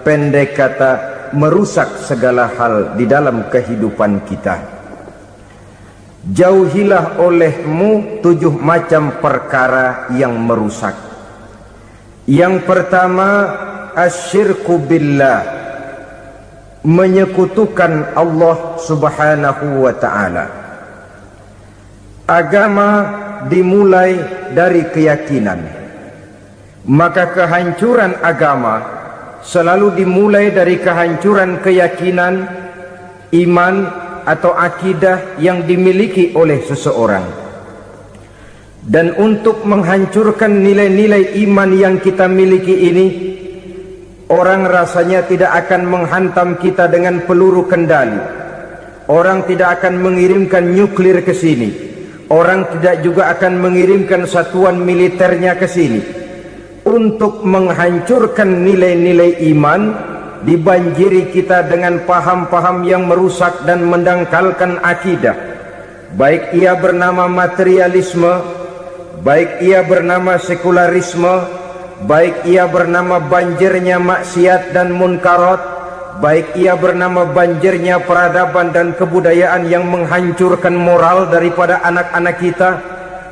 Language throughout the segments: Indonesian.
pendek kata merusak segala hal di dalam kehidupan kita. Jauhilah olehmu 7 macam perkara yang merusak. Yang pertama, asyirku billah, menyekutukan Allah subhanahu wa ta'ala. Agama dimulai dari keyakinan, maka kehancuran agama selalu dimulai dari kehancuran keyakinan, iman atau akidah yang dimiliki oleh seseorang. Dan untuk menghancurkan nilai-nilai iman yang kita miliki ini, orang rasanya tidak akan menghantam kita dengan peluru kendali. Orang tidak akan mengirimkan nuklir ke sini. Orang tidak juga akan mengirimkan satuan militernya ke sini. Untuk menghancurkan nilai-nilai iman, dibanjiri kita dengan paham-paham yang merusak dan mendangkalkan akidah. Baik ia bernama materialisme, baik ia bernama sekularisme, baik ia bernama banjirnya maksiat dan munkarat, baik ia bernama banjirnya peradaban dan kebudayaan yang menghancurkan moral daripada anak-anak kita,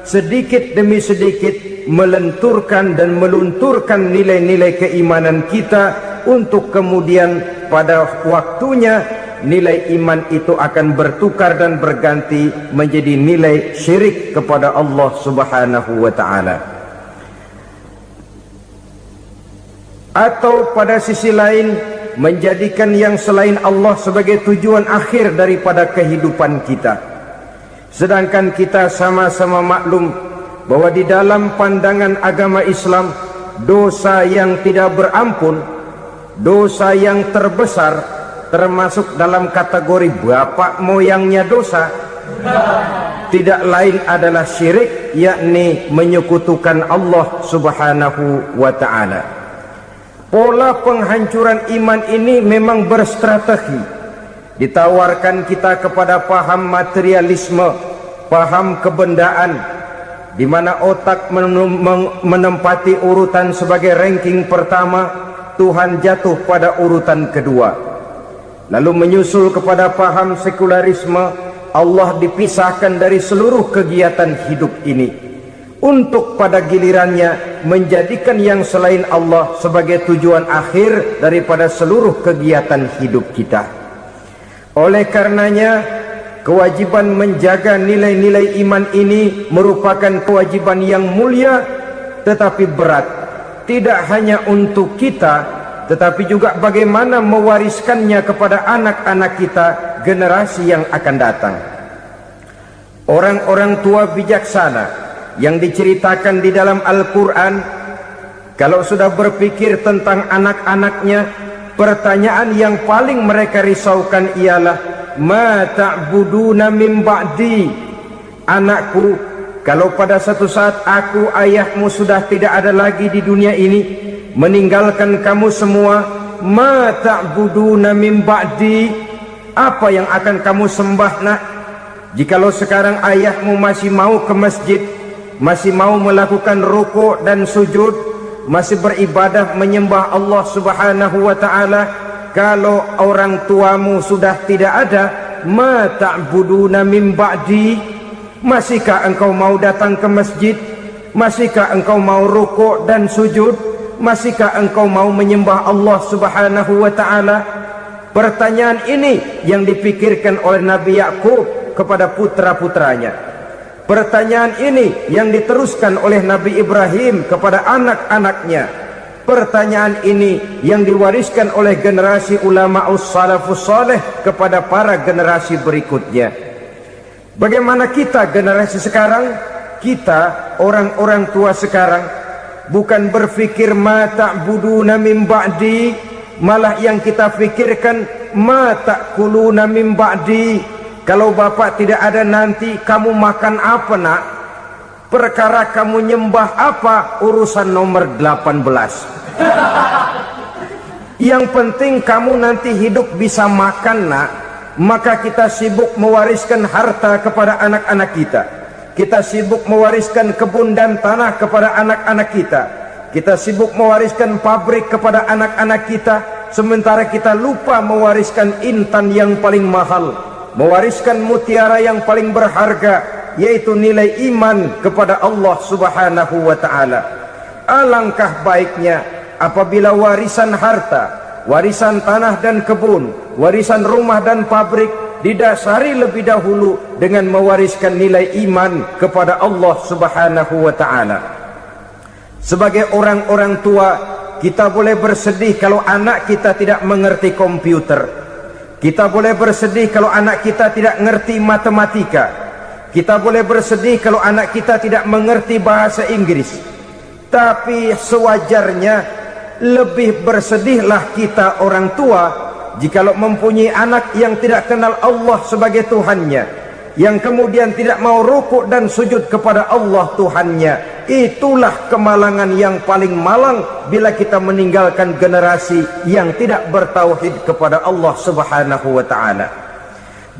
sedikit demi sedikit melenturkan dan melunturkan nilai-nilai keimanan kita, untuk kemudian pada waktunya nilai iman itu akan bertukar dan berganti menjadi nilai syirik kepada Allah subhanahu wa ta'ala. Atau pada sisi lain, menjadikan yang selain Allah sebagai tujuan akhir daripada kehidupan kita. Sedangkan kita sama-sama maklum bahwa di dalam pandangan agama Islam, dosa yang tidak berampun, dosa yang terbesar, termasuk dalam kategori bapak moyangnya dosa, tidak lain adalah syirik, yakni menyekutukan Allah subhanahu wa ta'ala. Pola penghancuran iman ini memang berstrategi. Ditawarkan kita kepada paham materialisme, paham kebendaan, di mana otak menempati urutan sebagai ranking pertama, Tuhan jatuh pada urutan kedua. Lalu menyusul kepada paham sekularisme, Allah dipisahkan dari seluruh kegiatan hidup ini, untuk pada gilirannya menjadikan yang selain Allah sebagai tujuan akhir daripada seluruh kegiatan hidup kita. Oleh karenanya, kewajiban menjaga nilai-nilai iman ini merupakan kewajiban yang mulia tetapi berat, tidak hanya untuk kita, tetapi juga bagaimana mewariskannya kepada anak-anak kita, generasi yang akan datang. Orang-orang tua bijaksana yang diceritakan di dalam Al-Quran, kalau sudah berpikir tentang anak-anaknya, pertanyaan yang paling mereka risaukan ialah, ma ta'buduna min ba'di. Anakku, kalau pada satu saat aku, ayahmu sudah tidak ada lagi di dunia ini, meninggalkan kamu semua, ma ta'buduna min ba'di, apa yang akan kamu sembah nak? Jikalau sekarang ayahmu masih mau ke masjid, masih mau melakukan rukuk dan sujud, masih beribadah menyembah Allah subhanahu wa ta'ala, kalau orang tuamu sudah tidak ada, ma ta'buduna min ba'di, masihkah engkau mau datang ke masjid? Masihkah engkau mau rukuk dan sujud? Masihkah engkau mau menyembah Allah subhanahu wa ta'ala? Pertanyaan ini yang dipikirkan oleh Nabi Yakub kepada putra-putranya. Pertanyaan ini yang diteruskan oleh Nabi Ibrahim kepada anak-anaknya. Pertanyaan ini yang diwariskan oleh generasi ulama salafus saleh kepada para generasi berikutnya. Bagaimana kita generasi sekarang? Kita orang-orang tua sekarang bukan berfikir ma ta'buduna min ba'di, malah yang kita fikirkan ma ta'kuluna min ba'di. Kalau bapak tidak ada nanti kamu makan apa nak? Perkara kamu nyembah apa, urusan nomor 18. Yang penting kamu nanti hidup bisa makan nak. Maka kita sibuk mewariskan harta kepada anak-anak kita. Kita sibuk mewariskan kebun dan tanah kepada anak-anak kita. Kita sibuk mewariskan pabrik kepada anak-anak kita. sementara kita lupa mewariskan intan yang paling mahal, mewariskan mutiara yang paling berharga, yaitu nilai iman kepada Allah Subhanahu wa ta'ala. Alangkah baiknya apabila warisan harta, warisan tanah dan kebun, warisan rumah dan pabrik didasari lebih dahulu dengan mewariskan nilai iman kepada Allah Subhanahu wa ta'ala. Sebagai orang-orang tua, kita boleh bersedih kalau anak kita tidak mengerti komputer. Kita boleh bersedih kalau anak kita tidak mengerti matematika. Kita boleh bersedih kalau anak kita tidak mengerti bahasa Inggris. Tapi sewajarnya lebih bersedihlah kita orang tua jikalau mempunyai anak yang tidak kenal Allah sebagai Tuhannya, yang kemudian tidak mau rukuk dan sujud kepada Allah Tuhannya. Itulah kemalangan yang paling malang bila kita meninggalkan generasi yang tidak bertauhid kepada Allah Subhanahu wa ta'ala.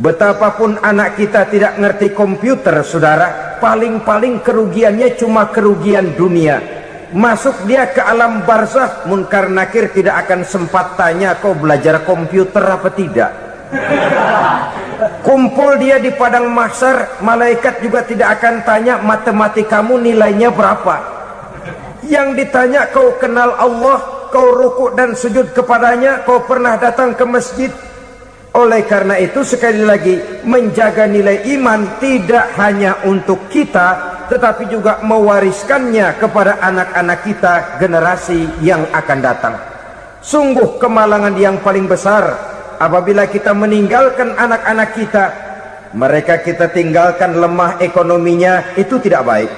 Betapapun anak kita tidak ngerti komputer, saudara, paling-paling kerugiannya cuma kerugian dunia. Masuk dia ke alam barzakh, munkar nakir tidak akan sempat tanya kau belajar komputer apa tidak. Kumpul dia di padang mahsyar, malaikat juga tidak akan tanya matematikamu nilainya berapa. Yang ditanya kau kenal Allah, kau rukuk dan sujud kepadanya, kau pernah datang ke masjid. Oleh karena itu sekali lagi, menjaga nilai iman tidak hanya untuk kita, tetapi juga mewariskannya kepada anak-anak kita, generasi yang akan datang. Sungguh kemalangan yang paling besar apabila kita meninggalkan anak-anak kita. Mereka kita tinggalkan lemah ekonominya, itu tidak baik.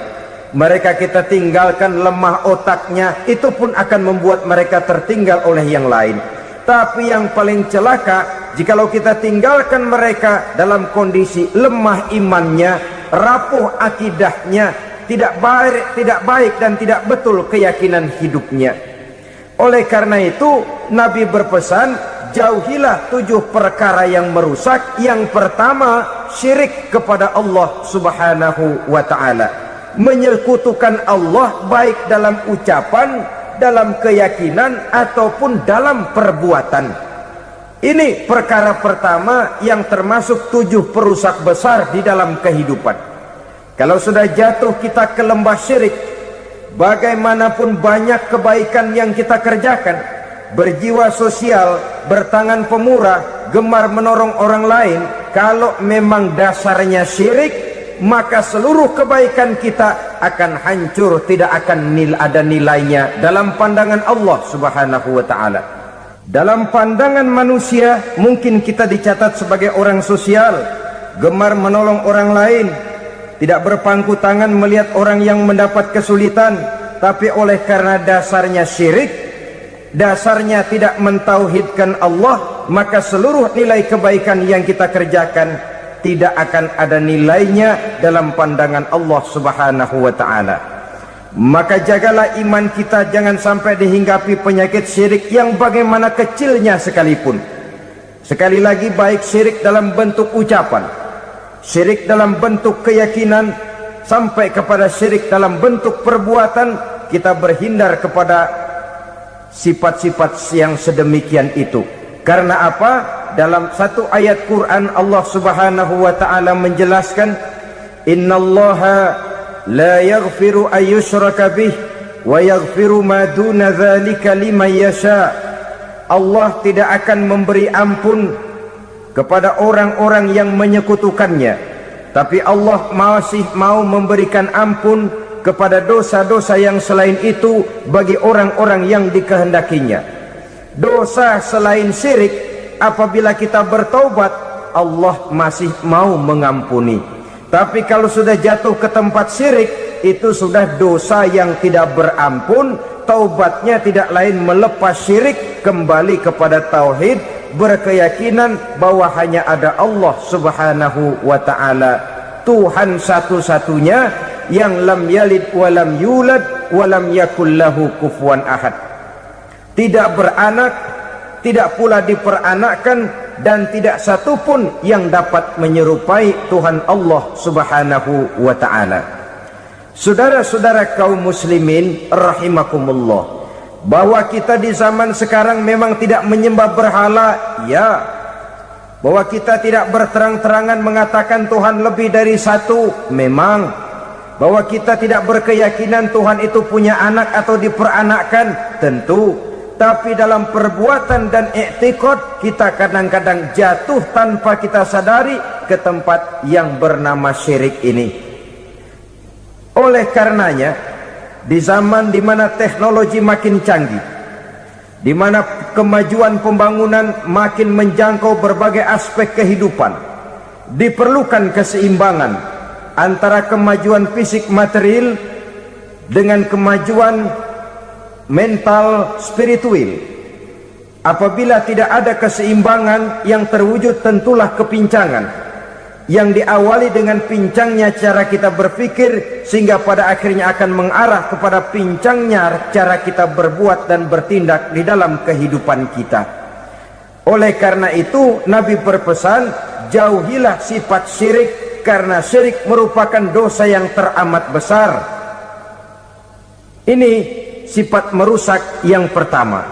Mereka kita tinggalkan lemah otaknya, itu pun akan membuat mereka tertinggal oleh yang lain. Tapi yang paling celaka jikalau kita tinggalkan mereka dalam kondisi lemah imannya, rapuh akidahnya, tidak baik dan tidak betul keyakinan hidupnya. Oleh karena itu Nabi berpesan, jauhilah 7 perkara yang merusak. Yang pertama, syirik kepada Allah Subhanahu wa ta'ala, menyekutukan Allah baik dalam ucapan, dalam keyakinan ataupun dalam perbuatan. Ini perkara pertama yang termasuk 7 perusak besar di dalam kehidupan. Kalau sudah jatuh kita ke lembah syirik, bagaimanapun banyak kebaikan yang kita kerjakan, berjiwa sosial, bertangan pemurah, gemar menolong orang lain, kalau memang dasarnya syirik, maka seluruh kebaikan kita akan hancur, tidak akan ada nilainya dalam pandangan Allah Subhanahu wa ta'ala. Dalam pandangan manusia mungkin kita dicatat sebagai orang sosial, gemar menolong orang lain, tidak berpangku tangan melihat orang yang mendapat kesulitan. Tapi oleh karena dasarnya syirik, dasarnya tidak mentauhidkan Allah, maka seluruh nilai kebaikan yang kita kerjakan tidak akan ada nilainya dalam pandangan Allah Subhanahu wa ta'ala. Maka jagalah iman kita, jangan sampai dihinggapi penyakit syirik yang bagaimana kecilnya sekalipun. Sekali lagi, baik syirik dalam bentuk ucapan, syirik dalam bentuk keyakinan, sampai kepada syirik dalam bentuk perbuatan, kita berhindar kepada sifat-sifat yang sedemikian itu. Karena apa? Dalam satu ayat Quran Allah Subhanahu wa ta'ala menjelaskan, innallaha la yaghfiru ayyushraka bih wa yaghfiru ma duna dzalika liman yasha. Allah tidak akan memberi ampun kepada orang-orang yang menyekutukannya, tapi Allah masih mau memberikan ampun kepada dosa-dosa yang selain itu bagi orang-orang yang dikehendakinya. Dosa selain syirik, apabila kita bertaubat, Allah masih mau mengampuni. Tapi kalau sudah jatuh ke tempat syirik, itu sudah dosa yang tidak berampun. Taubatnya tidak lain melepas syirik, kembali kepada tauhid, berkeyakinan bahwa hanya ada Allah Subhanahu wa ta'ala, Tuhan satu-satunya, yang lam yalid walam yulad walam yakul lahu kufuwan ahad. Tidak beranak, tidak pula diperanakkan, dan tidak satupun yang dapat menyerupai Tuhan Allah Subhanahu wa ta'ala. Saudara-saudara kaum muslimin rahimakumullah, Bahwa kita di zaman sekarang memang tidak menyembah berhala, ya. Bahwa kita tidak berterang-terangan mengatakan Tuhan lebih dari satu, memang. Bahwa kita tidak berkeyakinan Tuhan itu punya anak atau diperanakkan, tentu. Tapi dalam perbuatan dan i'tiqad kita kadang-kadang jatuh tanpa kita sadari ke tempat yang bernama syirik ini. Oleh karenanya, di zaman di mana teknologi makin canggih, di mana kemajuan pembangunan makin menjangkau berbagai aspek kehidupan, diperlukan keseimbangan antara kemajuan fisik material dengan kemajuan mental spiritual. Apabila tidak ada keseimbangan, yang terwujud tentulah kepincangan, yang diawali dengan pincangnya cara kita berpikir, sehingga pada akhirnya akan mengarah kepada pincangnya cara kita berbuat dan bertindak di dalam kehidupan kita. Oleh karena itu Nabi berpesan, jauhilah sifat syirik, karena syirik merupakan dosa yang teramat besar. Ini sifat merusak yang pertama.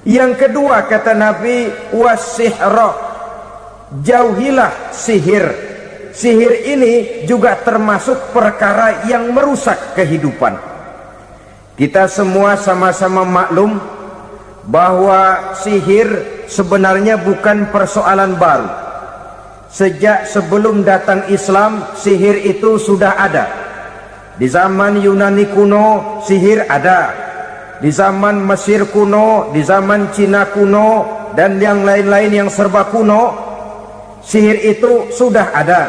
Yang kedua, kata Nabi, wasihra, jauhilah sihir. Sihir ini juga termasuk perkara yang merusak kehidupan. Kita semua sama-sama maklum bahwa sihir sebenarnya bukan persoalan baru. Sejak sebelum datang Islam, sihir itu sudah ada. Di zaman Yunani kuno sihir ada, di zaman Mesir kuno, di zaman Cina kuno, dan yang lain-lain yang serba kuno, sihir itu sudah ada.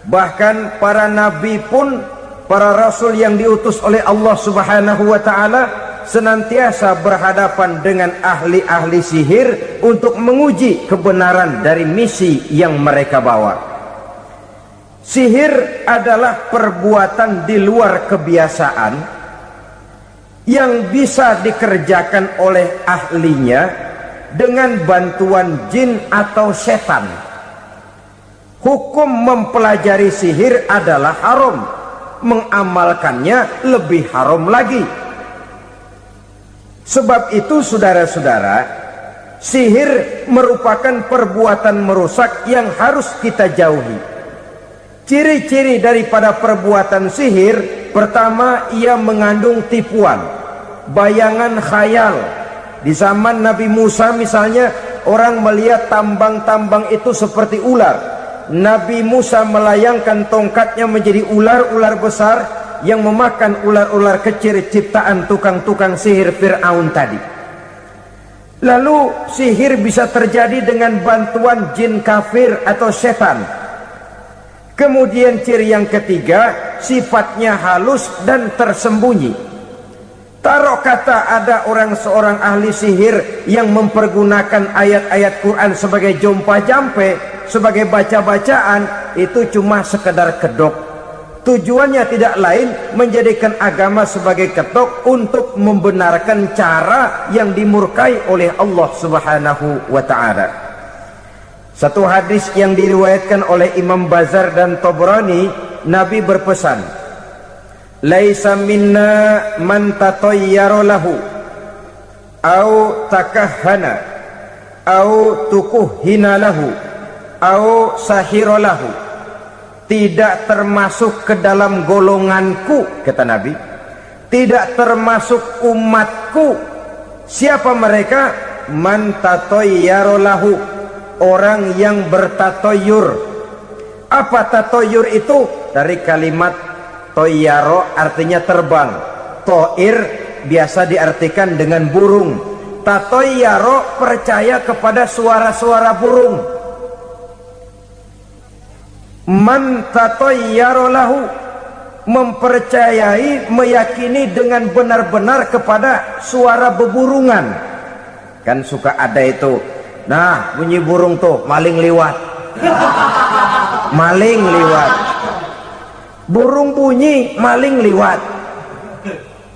Bahkan para nabi pun, para rasul yang diutus oleh Allah Subhanahu wa ta'ala, senantiasa berhadapan dengan ahli-ahli sihir untuk menguji kebenaran dari misi yang mereka bawa. Sihir adalah perbuatan di luar kebiasaan yang bisa dikerjakan oleh ahlinya dengan bantuan jin atau setan. Hukum mempelajari sihir adalah haram, mengamalkannya lebih haram lagi. Sebab itu saudara-saudara, sihir merupakan perbuatan merusak yang harus kita jauhi. Ciri-ciri daripada perbuatan sihir, pertama, ia mengandung tipuan, bayangan khayal. Di zaman Nabi Musa misalnya, orang melihat tambang-tambang itu seperti ular. Nabi Musa melayangkan tongkatnya menjadi ular-ular besar yang memakan ular-ular kecil ciptaan tukang-tukang sihir Fir'aun tadi. Lalu sihir bisa terjadi dengan bantuan jin kafir atau setan. Kemudian ciri yang ketiga, sifatnya halus dan tersembunyi. Taruh kata ada seorang ahli sihir yang mempergunakan ayat-ayat Quran sebagai jompa-jampe, sebagai baca-bacaan, itu cuma sekedar kedok. Tujuannya tidak lain menjadikan agama sebagai ketok untuk membenarkan cara yang dimurkai oleh Allah Subhanahu wa ta'ala. Satu hadis yang diriwayatkan oleh Imam Bazar dan Tabrani, Nabi berpesan, laisa minna man tatayyara lahu au takahhana au tukuhhina lahu au sahira lahu. Tidak termasuk ke dalam golonganku, kata Nabi. Tidak termasuk umatku. Siapa mereka? Man tatayyara lahu, orang yang bertatoyur. Apa tatoyur itu? Dari kalimat toyaro, artinya terbang. Toir biasa diartikan dengan burung. Tatoyaro percaya kepada suara-suara burung. Man tatoyaro lahu, mempercayai, meyakini dengan benar-benar kepada suara beburungan. Kan suka ada itu, nah bunyi burung tuh, maling liwat. Maling liwat. Burung bunyi, maling liwat.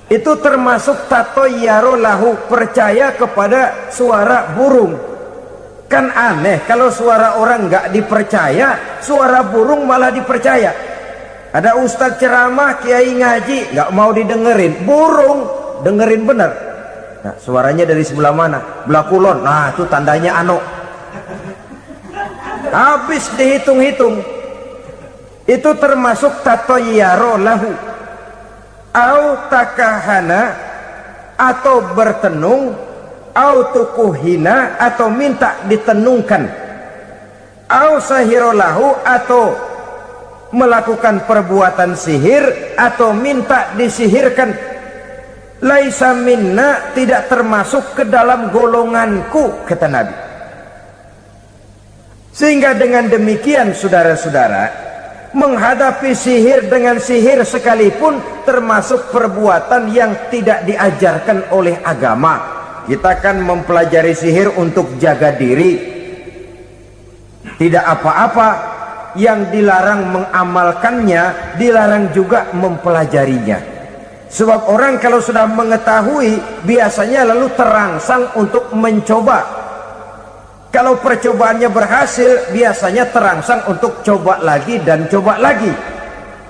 Itu termasuk tatoyaro lahu, percaya kepada suara burung. Kan aneh kalau suara orang nggak dipercaya, suara burung malah dipercaya. Ada ustadz ceramah, kiai ngaji, nggak mau didengerin, burung dengerin benar. Nah, suaranya dari sebelah mana? Belah kulon. Nah, itu tandanya ano. Habis dihitung-hitung, itu termasuk tatoyaro lahu, au takahana, atau bertenung, au tukuhina, atau minta ditenungkan, au sahirolahu, atau melakukan perbuatan sihir, atau minta disihirkan. Laisa minna, tidak termasuk ke dalam golonganku, kata Nabi. Sehingga dengan demikian saudara-saudara, menghadapi sihir dengan sihir sekalipun termasuk perbuatan yang tidak diajarkan oleh agama. Kita kan mempelajari sihir untuk jaga diri, tidak apa-apa. Yang dilarang mengamalkannya, dilarang juga mempelajarinya. Sebab orang kalau sudah mengetahui, biasanya lalu terangsang untuk mencoba. Kalau percobaannya berhasil, biasanya terangsang untuk coba lagi dan coba lagi.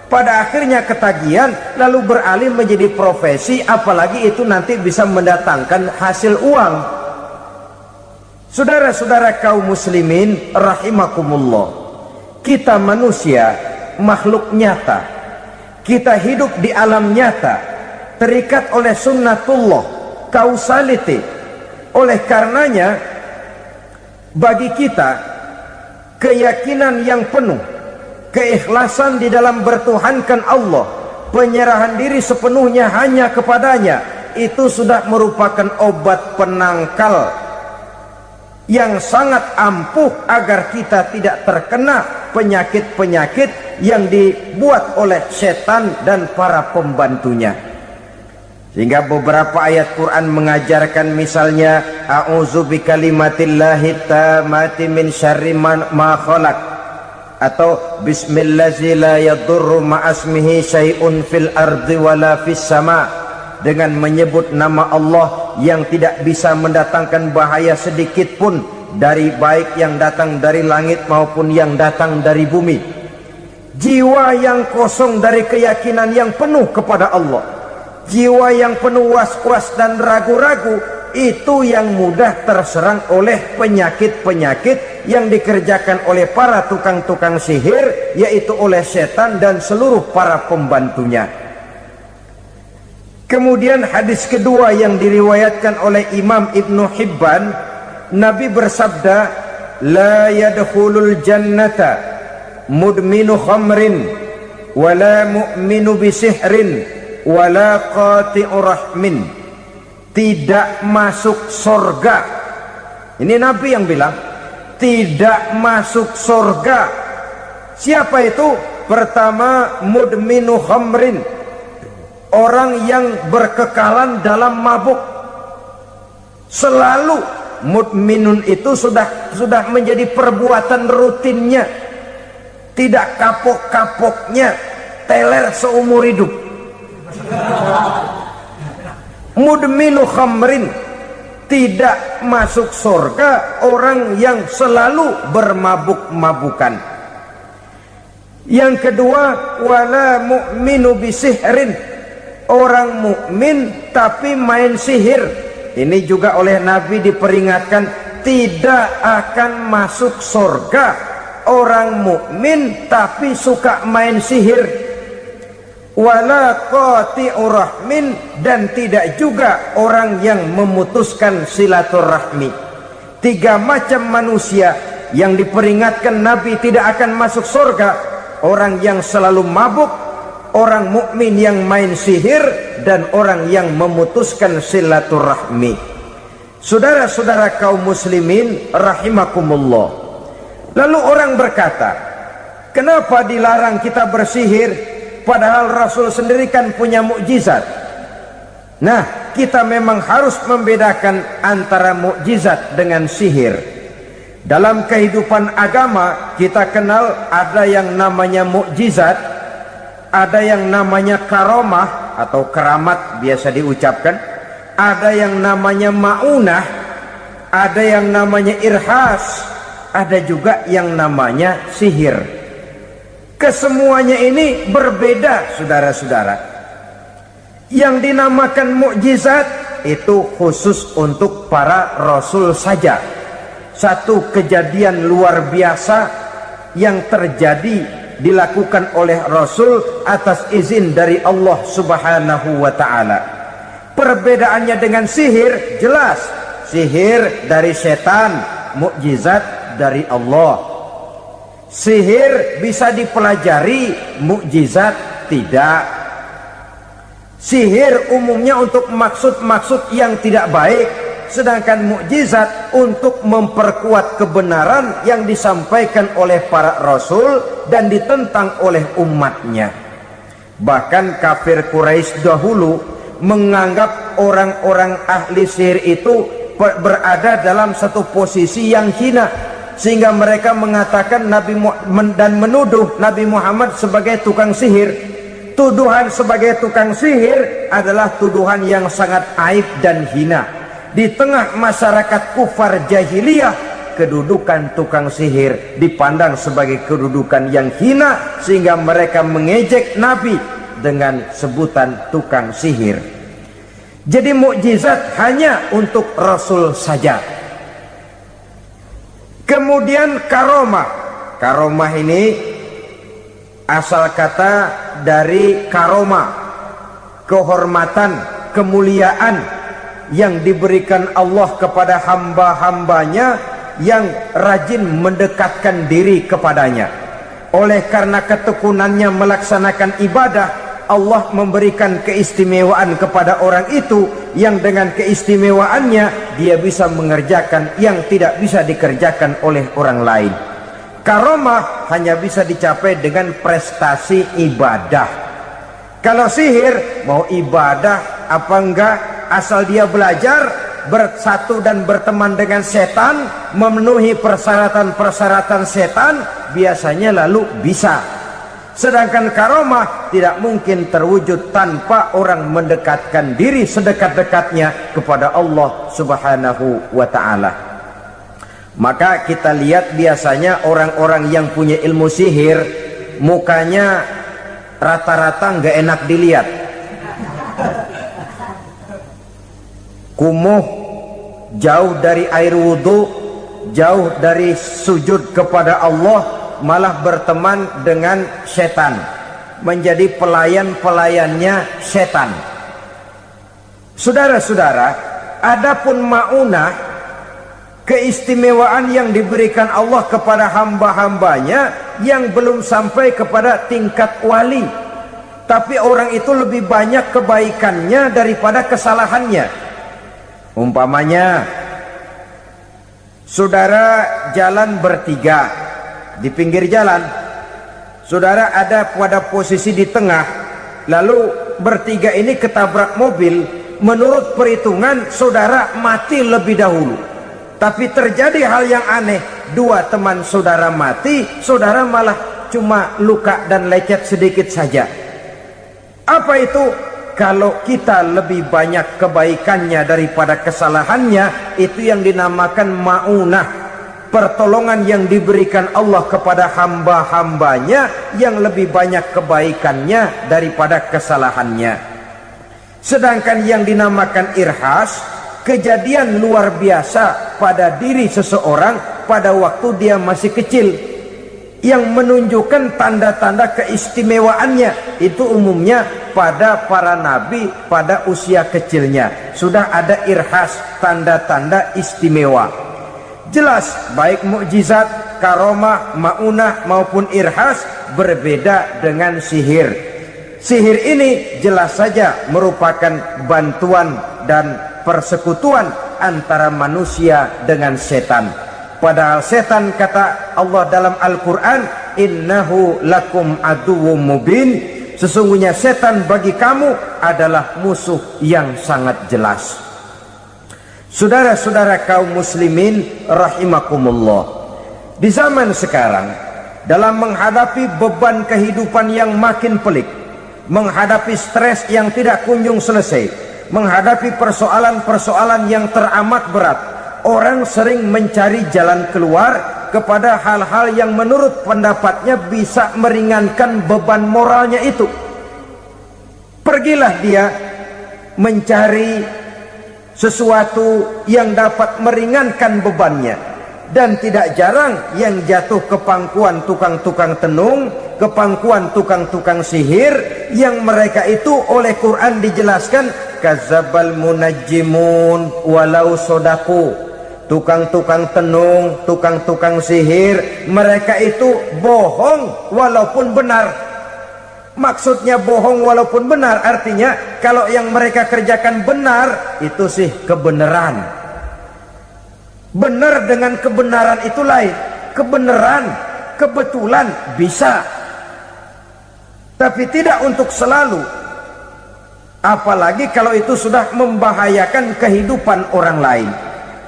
Pada akhirnya ketagihan, lalu beralih menjadi profesi, apalagi itu nanti bisa mendatangkan hasil uang. Saudara-saudara kaum muslimin rahimakumullah, kita manusia makhluk nyata, kita hidup di alam nyata, terikat oleh sunnatullah, kausaliti. Oleh karenanya bagi kita keyakinan yang penuh, keikhlasan di dalam bertuhankan Allah, penyerahan diri sepenuhnya hanya kepadanya, itu sudah merupakan obat penangkal yang sangat ampuh agar kita tidak terkena penyakit-penyakit yang dibuat oleh setan dan para pembantunya. Sehingga beberapa ayat Quran mengajarkan, misalnya a'udzu bikalimatillahi tammati min syarri ma khalaq, atau bismillazi la yadurru ma'asmihi syai'un fil ardi wala fis sama, dengan menyebut nama Allah yang tidak bisa mendatangkan bahaya sedikit pun, dari baik yang datang dari langit maupun yang datang dari bumi. Jiwa yang kosong dari keyakinan yang penuh kepada Allah, jiwa yang penuh was-was dan ragu-ragu, itu yang mudah terserang oleh penyakit-penyakit yang dikerjakan oleh para tukang-tukang sihir, yaitu oleh setan dan seluruh para pembantunya. Kemudian hadis kedua yang diriwayatkan oleh Imam Ibnu Hibban, Nabi bersabda, la yadkhulul jannata mudminu khamrin wala mu'minu bisihrin wala qati'u rahmin. Tidak masuk surga. Ini Nabi yang bilang, tidak masuk surga. Siapa itu? Pertama, mudminu khamrin, orang yang berkekalan dalam mabuk. Selalu mudminun itu sudah menjadi perbuatan rutinnya, tidak kapok-kapoknya, teler seumur hidup. Mudminu khamrin, tidak masuk surga orang yang selalu bermabuk-mabukan. Yang kedua, wala mu'minu bisihrin, orang mukmin tapi main sihir. Ini juga oleh Nabi diperingatkan, tidak akan masuk surga orang mukmin tapi suka main sihir. Wala qati'u rahmin, dan tidak juga orang yang memutuskan silaturahmi. Tiga macam manusia yang diperingatkan Nabi tidak akan masuk surga: orang yang selalu mabuk, orang mukmin yang main sihir, dan orang yang memutuskan silaturahmi. Saudara-saudara kaum muslimin rahimakumullah. Lalu orang berkata, kenapa dilarang kita bersihir? Padahal Rasul sendiri kan punya mukjizat. Nah, kita memang harus membedakan antara mukjizat dengan sihir. Dalam kehidupan agama kita kenal ada yang namanya mukjizat, ada yang namanya karomah atau keramat biasa diucapkan, ada yang namanya maunah, ada yang namanya irhas, ada juga yang namanya sihir. Kesemuanya ini berbeda, saudara-saudara. Yang dinamakan mukjizat itu khusus untuk para rasul saja. Satu kejadian luar biasa yang terjadi dilakukan oleh rasul atas izin dari Allah Subhanahu wa taala. Perbedaannya dengan sihir jelas. Sihir dari setan, mukjizat dari Allah. Sihir bisa dipelajari, mukjizat tidak. Sihir umumnya untuk maksud-maksud yang tidak baik, sedangkan mukjizat untuk memperkuat kebenaran yang disampaikan oleh para rasul dan ditentang oleh umatnya. Bahkan kafir Quraisy dahulu menganggap orang-orang ahli sihir itu berada dalam satu posisi yang hina, sehingga mereka mengatakan Nabi Muhammad dan menuduh Nabi Muhammad sebagai tukang sihir. Tuduhan sebagai tukang sihir adalah tuduhan yang sangat aib dan hina. Di tengah masyarakat kufar jahiliyah, kedudukan tukang sihir dipandang sebagai kedudukan yang hina, sehingga mereka mengejek Nabi dengan sebutan tukang sihir. Jadi mukjizat hanya untuk Rasul saja. Kemudian karomah. Karomah ini asal kata dari karoma, kehormatan, kemuliaan yang diberikan Allah kepada hamba-hambanya yang rajin mendekatkan diri kepadanya. Oleh karena ketekunannya melaksanakan ibadah, Allah memberikan keistimewaan kepada orang itu, yang dengan keistimewaannya dia bisa mengerjakan yang tidak bisa dikerjakan oleh orang lain. Karomah hanya bisa dicapai dengan prestasi ibadah. Kalau sihir, mau ibadah apa enggak, asal dia belajar, bersatu dan berteman dengan setan, memenuhi persyaratan-persyaratan setan, biasanya lalu bisa. Sedangkan karomah tidak mungkin terwujud tanpa orang mendekatkan diri sedekat-dekatnya kepada Allah Subhanahu wa ta'ala. Maka kita lihat biasanya orang-orang yang punya ilmu sihir, mukanya rata-rata nggak enak dilihat. Kumuh, jauh dari air wudhu, jauh dari sujud kepada Allah, malah berteman dengan setan, menjadi pelayan-pelayannya setan. Saudara-saudara, adapun maunah, keistimewaan yang diberikan Allah kepada hamba-hambanya yang belum sampai kepada tingkat wali, tapi orang itu lebih banyak kebaikannya daripada kesalahannya. Umpamanya, saudara jalan bertiga di pinggir jalan, saudara ada pada posisi di tengah, lalu bertiga ini ketabrak mobil. Menurut perhitungan saudara mati lebih dahulu. Tapi terjadi hal yang aneh, dua teman saudara mati, saudara malah cuma luka dan lecet sedikit saja. Apa itu? Kalau kita lebih banyak kebaikannya daripada kesalahannya, itu yang dinamakan maunah, pertolongan yang diberikan Allah kepada hamba-hambanya yang lebih banyak kebaikannya daripada kesalahannya. Sedangkan yang dinamakan irhas, kejadian luar biasa pada diri seseorang pada waktu dia masih kecil, yang menunjukkan tanda-tanda keistimewaannya. Itu umumnya pada para nabi pada usia kecilnya sudah ada irhas, tanda-tanda istimewa. Jelas baik mukjizat, karomah, maunah maupun irhas berbeda dengan sihir. Sihir ini jelas saja merupakan bantuan dan persekutuan antara manusia dengan setan. Padahal setan, kata Allah dalam Al-Quran, innahu lakum aduwwum mubin, sesungguhnya setan bagi kamu adalah musuh yang sangat jelas. Saudara-saudara kaum muslimin rahimakumullah, di zaman sekarang dalam menghadapi beban kehidupan yang makin pelik, menghadapi stres yang tidak kunjung selesai, menghadapi persoalan-persoalan yang teramat berat, orang sering mencari jalan keluar kepada hal-hal yang menurut pendapatnya bisa meringankan beban moralnya itu. Pergilah dia mencari sesuatu yang dapat meringankan bebannya. Dan tidak jarang yang jatuh ke pangkuan tukang-tukang tenung, ke pangkuan tukang-tukang sihir, yang mereka itu oleh Quran dijelaskan kadzabal munajjimun walau sodaku. Tukang-tukang tenung, tukang-tukang sihir, mereka itu bohong walaupun benar. Maksudnya bohong walaupun benar, artinya kalau yang mereka kerjakan benar, itu sih kebenaran. Benar dengan kebenaran itu lain. Kebenaran, kebetulan bisa, tapi tidak untuk selalu. Apalagi kalau itu sudah membahayakan kehidupan orang lain.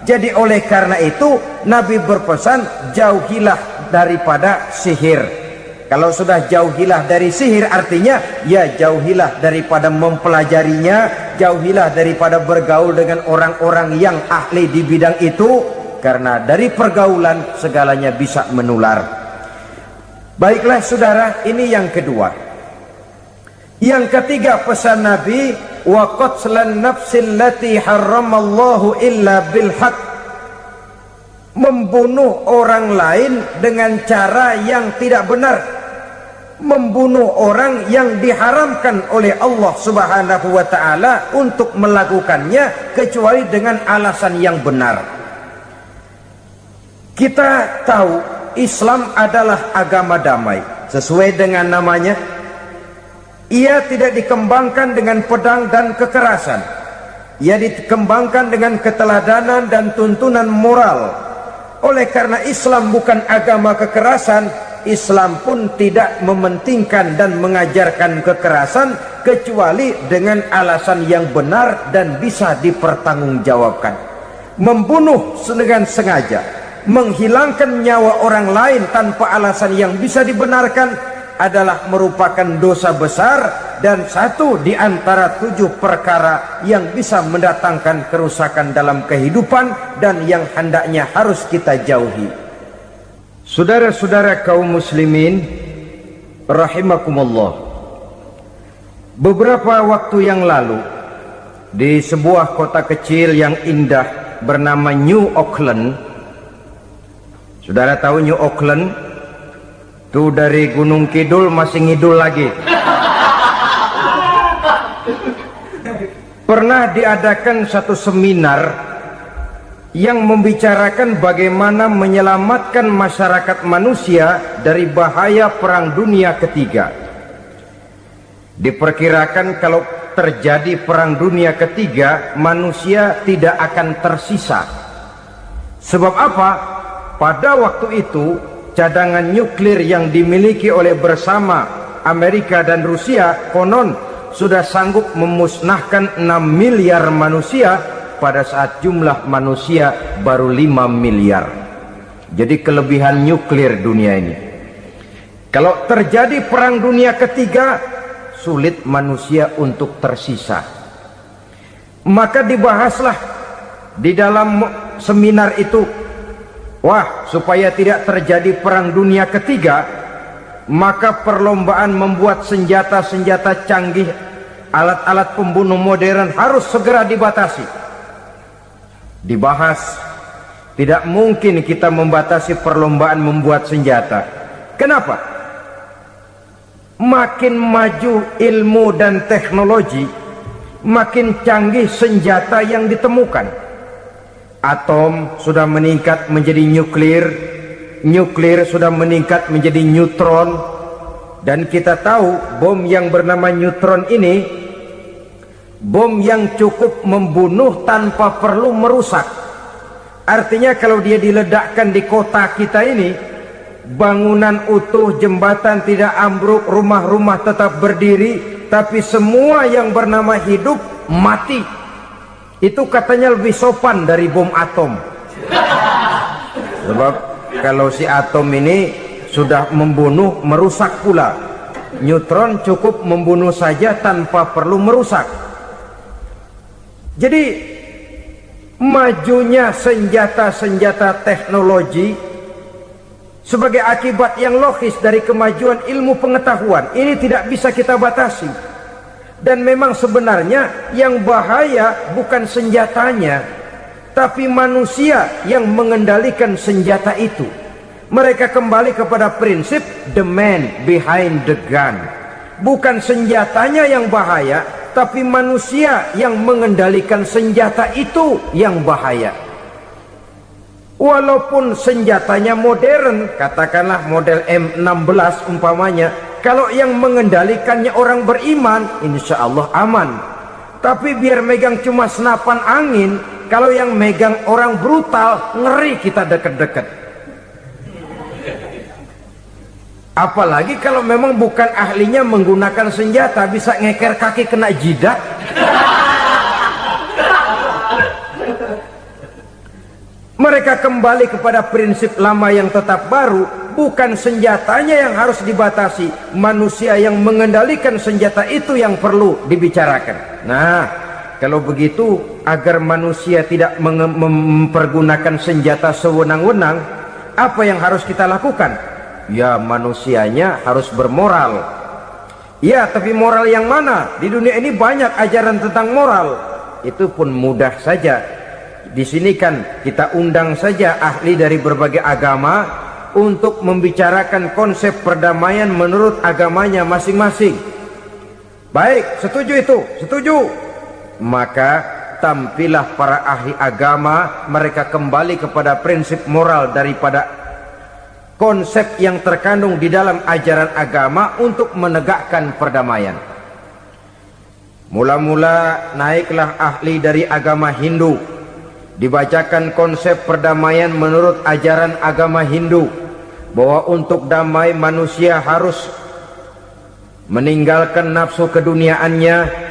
Jadi oleh karena itu Nabi berpesan, jauhilah daripada sihir. Kalau sudah jauhilah dari sihir, artinya ya jauhilah daripada mempelajarinya, jauhilah daripada bergaul dengan orang-orang yang ahli di bidang itu, karena dari pergaulan segalanya bisa menular. Baiklah saudara, ini yang kedua. Yang ketiga pesan Nabi, wa qatlan nafsil lati harramallahu illa bil haq. Membunuh orang lain dengan cara yang tidak benar, membunuh orang yang diharamkan oleh Allah Subhanahu wa ta'ala untuk melakukannya kecuali dengan alasan yang benar. Kita tahu Islam adalah agama damai. Sesuai dengan namanya, ia tidak dikembangkan dengan pedang dan kekerasan. Ia dikembangkan dengan keteladanan dan tuntunan moral. Oleh karena Islam bukan agama kekerasan, Islam pun tidak mementingkan dan mengajarkan kekerasan kecuali dengan alasan yang benar dan bisa dipertanggungjawabkan. Membunuh dengan sengaja, menghilangkan nyawa orang lain tanpa alasan yang bisa dibenarkan adalah merupakan dosa besar dan satu di antara 7 perkara yang bisa mendatangkan kerusakan dalam kehidupan dan yang hendaknya harus kita jauhi. Saudara-saudara kaum muslimin rahimakumullah, beberapa waktu yang lalu di sebuah kota kecil yang indah bernama New Auckland. Saudara tahu New Auckland? Itu dari Gunung Kidul masih ngidul lagi. Pernah diadakan satu seminar yang membicarakan bagaimana menyelamatkan masyarakat manusia dari bahaya Perang Dunia Ketiga. Diperkirakan kalau terjadi Perang Dunia Ketiga, manusia tidak akan tersisa. Sebab apa? Pada waktu itu cadangan nuklir yang dimiliki oleh bersama Amerika dan Rusia konon sudah sanggup memusnahkan 6 miliar manusia pada saat jumlah manusia baru 5 miliar. Jadi kelebihan nuklir dunia ini. Kalau terjadi Perang Dunia Ketiga, sulit manusia untuk tersisa. Maka dibahaslah di dalam seminar itu, wah, supaya tidak terjadi Perang Dunia Ketiga, maka perlombaan membuat senjata-senjata canggih, alat-alat pembunuh modern harus segera dibatasi. Dibahas, tidak mungkin kita membatasi perlombaan membuat senjata. Kenapa? Makin maju ilmu dan teknologi, makin canggih senjata yang ditemukan. Atom sudah meningkat menjadi nuklir, nuklir sudah meningkat menjadi neutron, dan kita tahu bom yang bernama neutron ini bom yang cukup membunuh tanpa perlu merusak. Artinya kalau dia diledakkan di kota kita ini, bangunan utuh, jembatan tidak ambruk, rumah-rumah tetap berdiri, tapi semua yang bernama hidup mati. Itu katanya lebih sopan dari bom atom. Sebab kalau si atom ini sudah membunuh, merusak pula. Neutron cukup membunuh saja tanpa perlu merusak. Jadi majunya senjata-senjata teknologi sebagai akibat yang logis dari kemajuan ilmu pengetahuan ini tidak bisa kita batasi. Dan memang sebenarnya yang bahaya bukan senjatanya, tapi manusia yang mengendalikan senjata itu. Mereka kembali kepada prinsip the man behind the gun. Bukan senjatanya yang bahaya, tapi manusia yang mengendalikan senjata itu yang bahaya. Walaupun senjatanya modern, katakanlah model M16 umpamanya, kalau yang mengendalikannya orang beriman, insya Allah aman. Tapi biar megang cuma senapan angin, kalau yang megang orang brutal, ngeri kita deket-deket. Apalagi kalau memang bukan ahlinya menggunakan senjata, bisa ngeker kaki kena jidat. Mereka kembali kepada prinsip lama yang tetap baru. Bukan senjatanya yang harus dibatasi, manusia yang mengendalikan senjata itu yang perlu dibicarakan. Nah, kalau begitu, agar manusia tidak mempergunakan senjata sewenang-wenang, apa yang harus kita lakukan? Ya, manusianya harus bermoral. Ya, tapi moral yang mana? Di dunia ini banyak ajaran tentang moral. Itu pun mudah saja. Di sini kan kita undang saja ahli dari berbagai agama untuk membicarakan konsep perdamaian menurut agamanya masing-masing. Baik, setuju itu? Setuju. Maka tampillah para ahli agama, mereka kembali kepada prinsip moral daripada konsep yang terkandung di dalam ajaran agama untuk menegakkan perdamaian. Mula-mula naiklah ahli dari agama Hindu, dibacakan konsep perdamaian menurut ajaran agama Hindu, bahwa untuk damai manusia harus meninggalkan nafsu keduniaannya,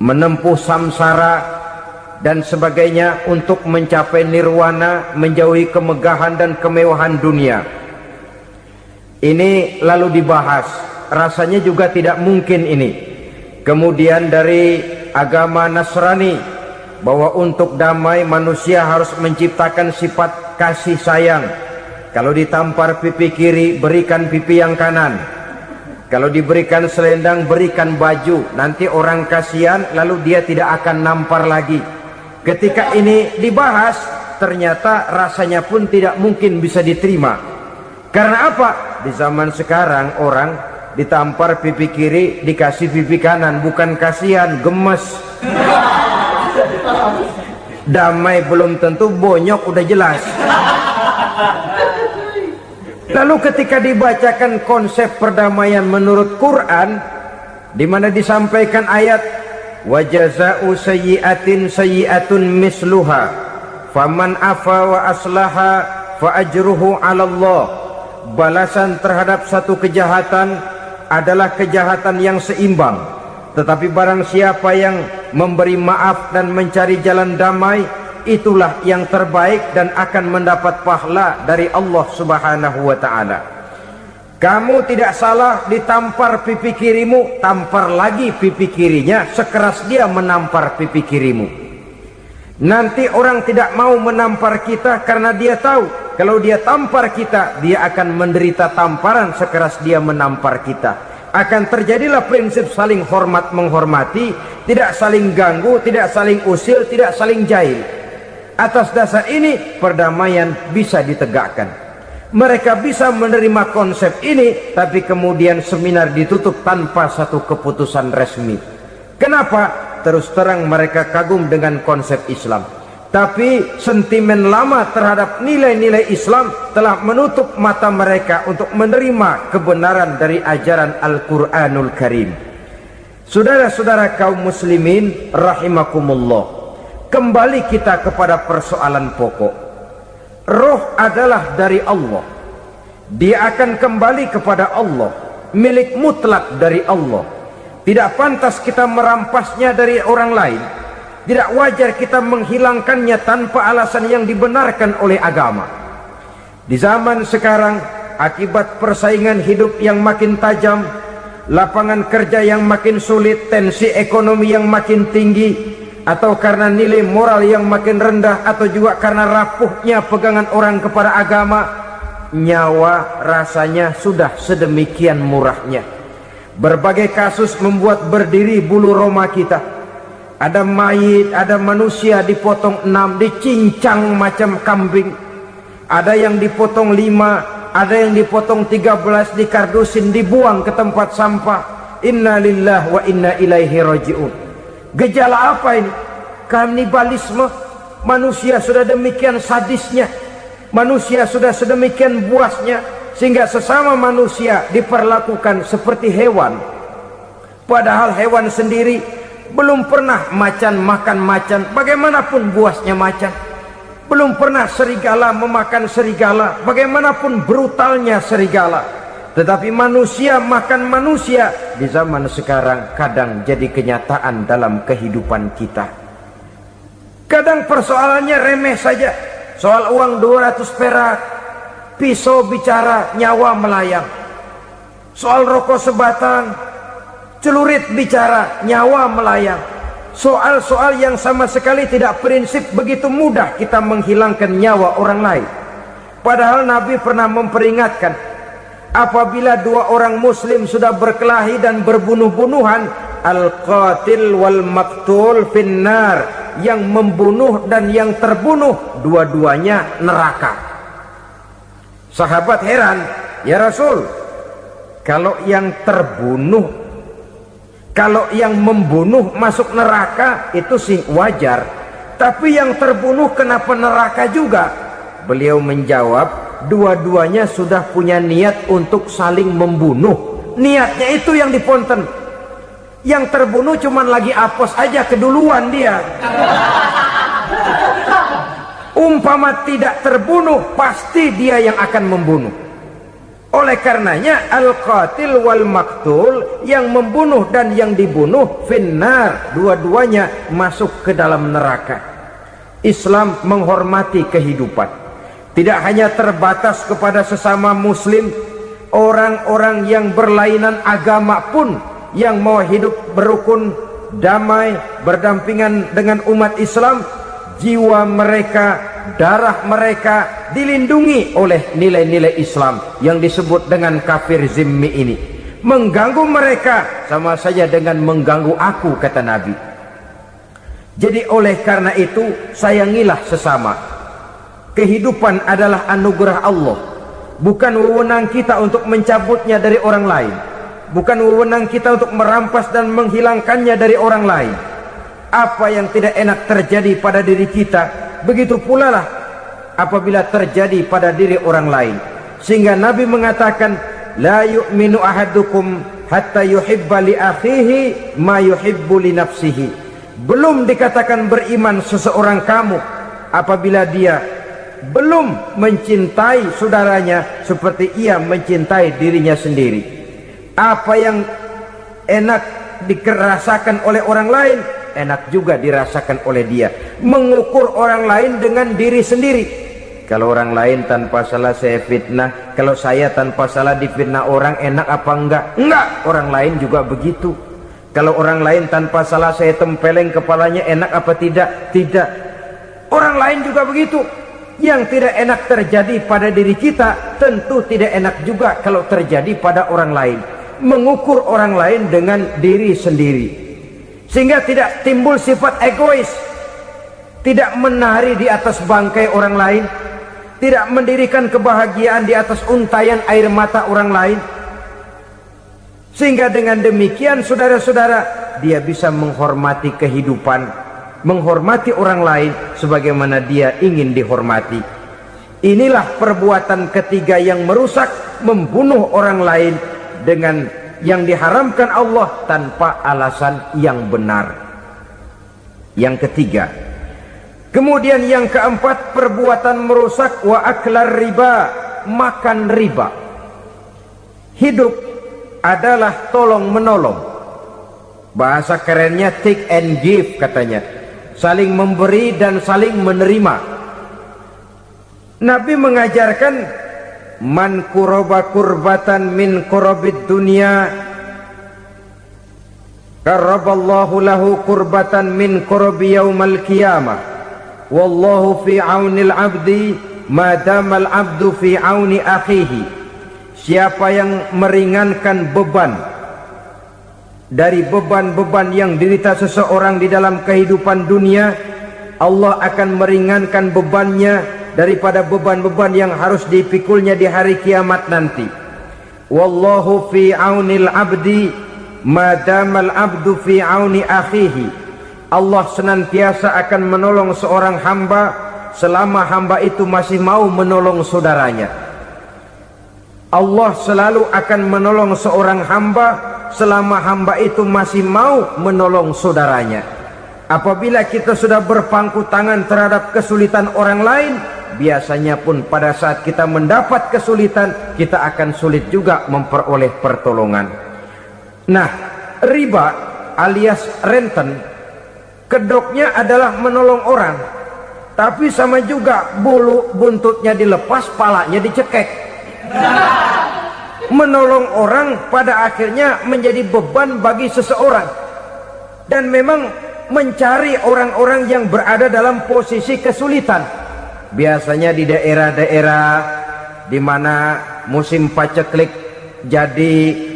menempuh samsara dan sebagainya untuk mencapai nirwana, menjauhi kemegahan dan kemewahan dunia. Ini lalu dibahas, rasanya juga tidak mungkin ini. Kemudian dari agama Nasrani, bahwa untuk damai manusia harus menciptakan sifat kasih sayang. Kalau ditampar pipi kiri, berikan pipi yang kanan. Kalau diberikan selendang, berikan baju. Nanti orang kasihan, lalu dia tidak akan nampar lagi. Ketika ini dibahas, ternyata rasanya pun tidak mungkin bisa diterima. Karena apa? Di zaman sekarang orang ditampar pipi kiri, dikasih pipi kanan. Bukan kasihan, gemes. Damai belum tentu, bonyok udah jelas. Lalu ketika dibacakan konsep perdamaian menurut Quran, di mana disampaikan ayat wa jazaa'u sayyi'atin sayyi'atun misluha faman afa wa aslaha fa ajruhu 'ala Allah. Balasan terhadap satu kejahatan adalah kejahatan yang seimbang, tetapi barang siapa yang memberi maaf dan mencari jalan damai, itulah yang terbaik dan akan mendapat pahala dari Allah Subhanahu wa ta'ala. Kamu tidak salah ditampar pipi kirimu, tampar lagi pipi kirinya sekeras dia menampar pipi kirimu. Nanti orang tidak mau menampar kita karena dia tahu kalau dia tampar kita, dia akan menderita tamparan sekeras dia menampar kita. Akan terjadilah prinsip saling hormat menghormati, tidak saling ganggu, tidak saling usil, tidak saling jahil. Atas dasar ini perdamaian bisa ditegakkan. Mereka bisa menerima konsep ini, tapi kemudian seminar ditutup tanpa satu keputusan resmi. Kenapa? Terus terang mereka kagum dengan konsep Islam, tapi sentimen lama terhadap nilai-nilai Islam telah menutup mata mereka untuk menerima kebenaran dari ajaran Al-Quranul Karim. Saudara-saudara kaum muslimin rahimakumullah, kembali kita kepada persoalan pokok. Roh adalah dari Allah, dia akan kembali kepada Allah, milik mutlak dari Allah. Tidak pantas kita merampasnya dari orang lain. Tidak wajar kita menghilangkannya tanpa alasan yang dibenarkan oleh agama. Di zaman sekarang, akibat persaingan hidup yang makin tajam, lapangan kerja yang makin sulit, tensi ekonomi yang makin tinggi, atau karena nilai moral yang makin rendah, atau juga karena rapuhnya pegangan orang kepada agama, nyawa rasanya sudah sedemikian murahnya. Berbagai kasus membuat berdiri bulu roma kita. Ada mayit, ada manusia dipotong 6, dicincang macam kambing. Ada yang dipotong 5, ada yang dipotong 13, dikardusin, dibuang ke tempat sampah. Inna lillahi wa inna ilaihi raji'un. Gejala apa ini? Kanibalisme. Manusia sudah demikian sadisnya, manusia sudah sedemikian buasnya, sehingga sesama manusia diperlakukan seperti hewan. Padahal hewan sendiri belum pernah macan makan macan, bagaimanapun buasnya macan. Belum pernah serigala memakan serigala, bagaimanapun brutalnya serigala. Tetapi manusia makan manusia di zaman sekarang kadang jadi kenyataan dalam kehidupan kita. Kadang persoalannya remeh saja, soal uang 200 perak, pisau bicara, nyawa melayang. Soal rokok sebatang, celurit bicara, nyawa melayang. Soal-soal yang sama sekali tidak prinsip, begitu mudah kita menghilangkan nyawa orang lain. Padahal Nabi pernah memperingatkan, apabila 2 orang muslim sudah berkelahi dan berbunuh-bunuhan, al-qatil wal maktul finnar, yang membunuh dan yang terbunuh dua-duanya neraka. Sahabat heran, ya Rasul, kalau yang terbunuh, kalau yang membunuh masuk neraka itu sih wajar, tapi yang terbunuh kenapa neraka juga? Beliau menjawab, dua-duanya sudah punya niat untuk saling membunuh. Niatnya itu yang diponten. Yang terbunuh cuman lagi apes aja, keduluan dia. Umpama tidak terbunuh, pasti dia yang akan membunuh. Oleh karenanya al-qatil wal maktul, yang membunuh dan yang dibunuh finnar, dua-duanya masuk ke dalam neraka. Islam menghormati kehidupan, tidak hanya terbatas kepada sesama muslim, orang-orang yang berlainan agama pun yang mau hidup berukun, damai, berdampingan dengan umat Islam, jiwa mereka, darah mereka dilindungi oleh nilai-nilai Islam yang disebut dengan kafir zimmi ini. Mengganggu mereka sama saja dengan mengganggu aku, kata Nabi. Jadi oleh karena itu, sayangilah sesama. Kehidupan adalah anugerah Allah, bukan wewenang kita untuk mencabutnya dari orang lain, bukan wewenang kita untuk merampas dan menghilangkannya dari orang lain. Apa yang tidak enak terjadi pada diri kita, begitu pula lah apabila terjadi pada diri orang lain. Sehingga Nabi mengatakan, la yu'minu ahadukum hatta yuhibba li akhihi ma yuhibbu li nafsihi. Belum dikatakan beriman seseorang kamu apabila dia belum mencintai saudaranya seperti ia mencintai dirinya sendiri. Apa yang enak dirasakan oleh orang lain, enak juga dirasakan oleh dia. Mengukur orang lain dengan diri sendiri. Kalau orang lain tanpa salah saya fitnah, kalau saya tanpa salah difitnah orang, enak apa enggak? Enggak, orang lain juga begitu. Kalau orang lain tanpa salah saya tempeleng kepalanya, enak apa tidak? Tidak. Orang lain juga begitu. Yang tidak enak terjadi pada diri kita, tentu tidak enak juga kalau terjadi pada orang lain. Mengukur orang lain dengan diri sendiri, sehingga tidak timbul sifat egois, tidak menari di atas bangkai orang lain, tidak mendirikan kebahagiaan di atas untayan air mata orang lain. Sehingga dengan demikian saudara-saudara, dia bisa menghormati kehidupan, menghormati orang lain sebagaimana dia ingin dihormati. Inilah perbuatan ketiga yang merusak, membunuh orang lain dengan yang diharamkan Allah tanpa alasan yang benar. Yang ketiga. Kemudian yang keempat, perbuatan merusak, wa aklar riba, makan riba. Hidup adalah tolong menolong. Bahasa kerennya take and give katanya, saling memberi dan saling menerima. Nabi mengajarkan, man kuraba kurbatan min kurabid dunya karaballahu lahu kurbatan min kurabi yaumal qiyamah, wallahu fi aunil abdi madamal abdu fi auni akhihi. Siapa yang meringankan beban dari beban-beban yang dirita seseorang di dalam kehidupan dunia, Allah akan meringankan bebannya daripada beban-beban yang harus dipikulnya di hari kiamat nanti. Wallahu fi aunil abdi madamal abdu fi auni akhihi. Allah senantiasa akan menolong seorang hamba selama hamba itu masih mau menolong saudaranya. Allah selalu akan menolong seorang hamba selama hamba itu masih mau menolong saudaranya. Apabila kita sudah berpangku tangan terhadap kesulitan orang lain, biasanya pun pada saat kita mendapat kesulitan, kita akan sulit juga memperoleh pertolongan. Nah, riba alias renten, kedoknya adalah menolong orang, tapi sama juga bulu buntutnya dilepas, palanya dicekek. Menolong orang pada akhirnya menjadi beban bagi seseorang, dan memang mencari orang-orang yang berada dalam posisi kesulitan. Biasanya di daerah-daerah di mana musim paceklik, jadi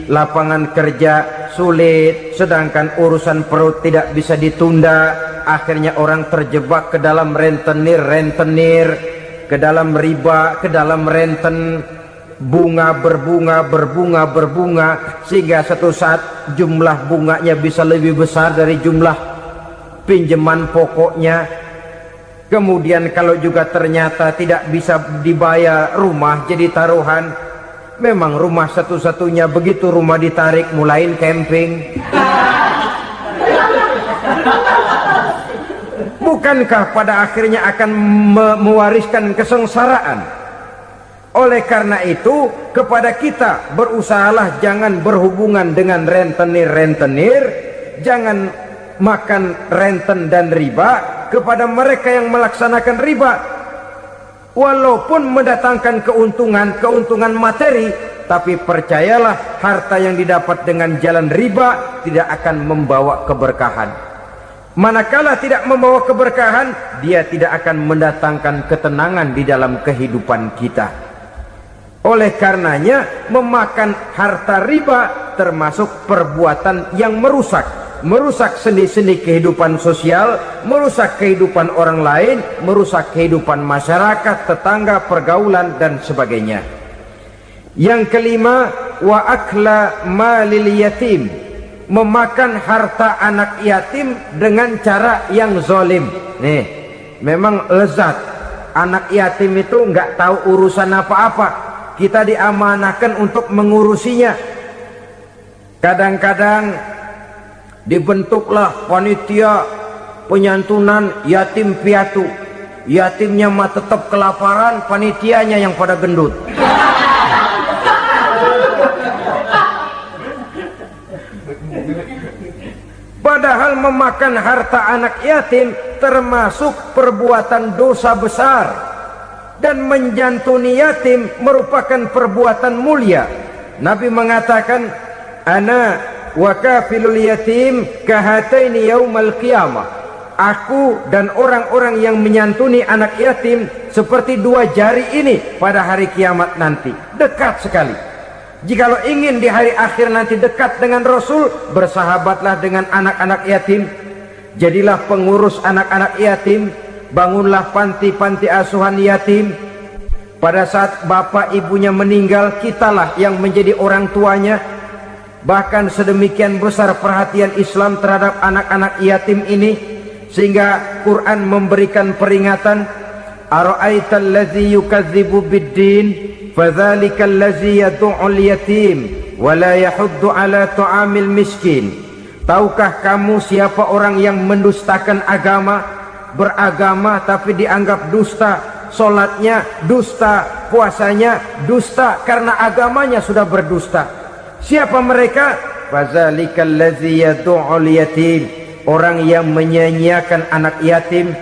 lapangan kerja sulit, sedangkan urusan perut tidak bisa ditunda. Akhirnya orang terjebak ke dalam rentenir, ke dalam riba, ke dalam renten. Bunga berbunga, sehingga satu saat jumlah bunganya bisa lebih besar dari jumlah pinjaman pokoknya. Kemudian kalau juga ternyata tidak bisa dibayar, rumah jadi taruhan. Memang rumah satu-satunya, begitu rumah ditarik mulain camping. Bukankah pada akhirnya akan mewariskan kesengsaraan? Oleh karena itu, kepada kita berusahalah jangan berhubungan dengan rentenir, jangan makan renten dan riba. Kepada mereka yang melaksanakan riba, walaupun mendatangkan keuntungan materi, tapi percayalah, harta yang didapat dengan jalan riba tidak akan membawa keberkahan. Manakala tidak membawa keberkahan, dia tidak akan mendatangkan ketenangan di dalam kehidupan kita. Oleh karenanya, memakan harta riba termasuk perbuatan yang merusak sendi-sendi kehidupan sosial, merusak kehidupan orang lain, merusak kehidupan masyarakat, tetangga, pergaulan, dan sebagainya. Yang kelima, wa akla malil yatim, memakan harta anak yatim dengan cara yang zalim. Nih, memang lezat. Anak yatim itu nggak tahu urusan apa-apa. Kita diamanahkan untuk mengurusinya. Kadang-kadang dibentuklah panitia penyantunan yatim piatu. Yatimnya mah tetap kelaparan, panitianya yang pada gendut. Padahal memakan harta anak yatim termasuk perbuatan dosa besar. Dan menjantuni yatim merupakan perbuatan mulia. Nabi mengatakan, ana wa kafilul yatim kahataini yaumal qiyamah. Aku dan orang-orang yang menyantuni anak yatim seperti dua jari ini pada hari kiamat nanti. Dekat sekali. Jikalau ingin di hari akhir nanti dekat dengan Rasul, bersahabatlah dengan anak-anak yatim. Jadilah pengurus anak-anak yatim. Bangunlah panti-panti asuhan yatim. Pada saat bapak ibunya meninggal, kitalah yang menjadi orang tuanya. Bahkan sedemikian besar perhatian Islam terhadap anak-anak yatim ini, sehingga Quran memberikan peringatan, ara'aital ladzi yukadzibu biddin fadzalikal ladzi yad'ul yatim wa la yahuddu ala ta'amil miskin. Tahukah kamu siapa orang yang mendustakan agama? Beragama tapi dianggap dusta, solatnya dusta, puasanya dusta, karena agamanya sudah berdusta. Siapa mereka? Fazalikal ladzi yad'ul yatim, orang yang menyia-nyiakan anak yatim,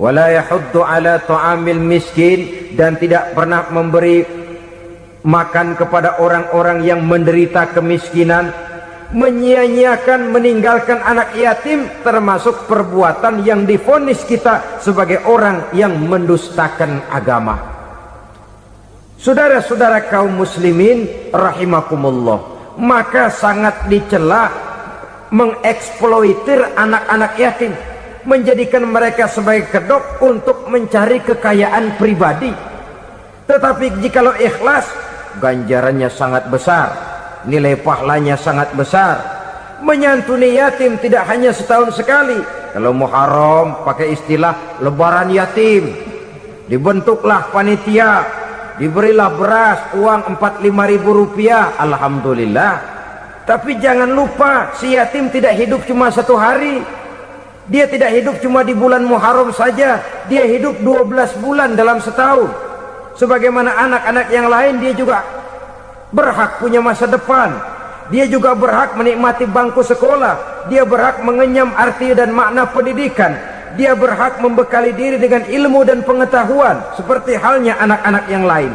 wala yahuddu ala ta'amil miskin, dan tidak pernah memberi makan kepada orang-orang yang menderita kemiskinan. Menyia-nyiakan, meninggalkan anak yatim termasuk perbuatan yang divonis kita sebagai orang yang mendustakan agama. Saudara-saudara kaum muslimin rahimakumullah, maka sangat dicela mengeksploitir anak-anak yatim, menjadikan mereka sebagai kedok untuk mencari kekayaan pribadi. Tetapi jikalau ikhlas, ganjarannya sangat besar, nilai pahalanya sangat besar. Menyantuni yatim tidak hanya setahun sekali. Kalau Muharram pakai istilah lebaran yatim, dibentuklah panitia, diberilah beras, uang 45.000 rupiah, alhamdulillah. Tapi jangan lupa, si yatim tidak hidup cuma satu hari. Dia tidak hidup cuma di bulan Muharram saja, dia hidup 12 bulan dalam setahun. Sebagaimana anak-anak yang lain, dia juga berhak punya masa depan. Dia juga berhak menikmati bangku sekolah. Dia berhak mengenyam arti dan makna pendidikan. Dia berhak membekali diri dengan ilmu dan pengetahuan, seperti halnya anak-anak yang lain.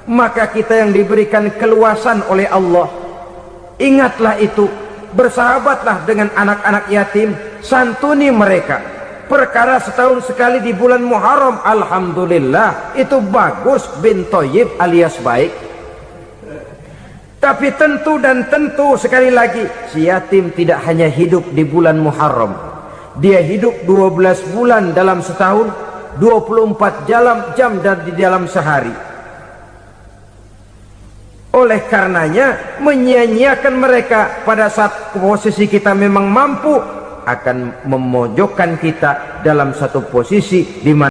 Maka kita yang diberikan keluasan oleh Allah, ingatlah itu, bersahabatlah dengan anak-anak yatim, santuni mereka. Perkara setahun sekali di bulan Muharram, alhamdulillah, itu bagus, bin Thayyib alias baik. Tapi tentu dan tentu, sekali lagi, si yatim tidak hanya hidup di bulan Muharram, dia hidup 12 bulan dalam setahun, 24 jam dan di dalam sehari. Oleh karenanya, menyia-nyiakan mereka pada saat posisi kita memang mampu akan memojokkan kita dalam satu posisi di mana